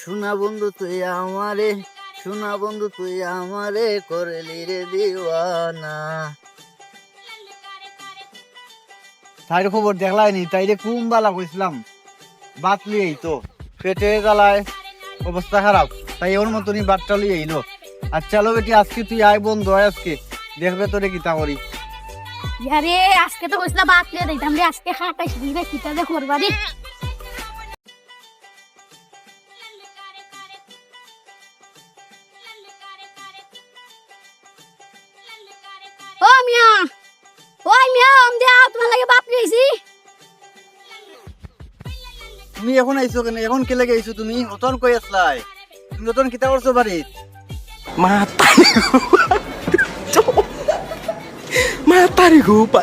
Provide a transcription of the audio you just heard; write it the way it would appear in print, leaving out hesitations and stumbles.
শোনা বন্ধু তুই আমারে, শোনা বন্ধু তুই আমারে করলি রে দিওয়ানা। তাইর খবর দেখলাই নি, তাইরে কুম্বালা কইছিলাম বাতলি এই তো পেটে জ্বালায় অবস্থা খারাপ, তাই ওর মতনই বাটটা লিয়ে এলো। আর চলো বেটি আজকে তুই আয় বন্ধু আয়, আজকে দেখবে তোরে কিতা করি। আরে আজকে তো কইছিলা বাত লিয়ে দিতাম রে, আজকে খাটাইছি দিবে কিটা দে করবা রে। ও মিয়া, ওই মিয়া আম দাও, তোমার লাগে বাত লিয়েছি। তুমি এখন আইছো কেন? এখন কে লাগে আইছো? তুমি অতন কই আসলাই? তুমি অতন কিতা করছো বাড়িত? Matahari ko pa.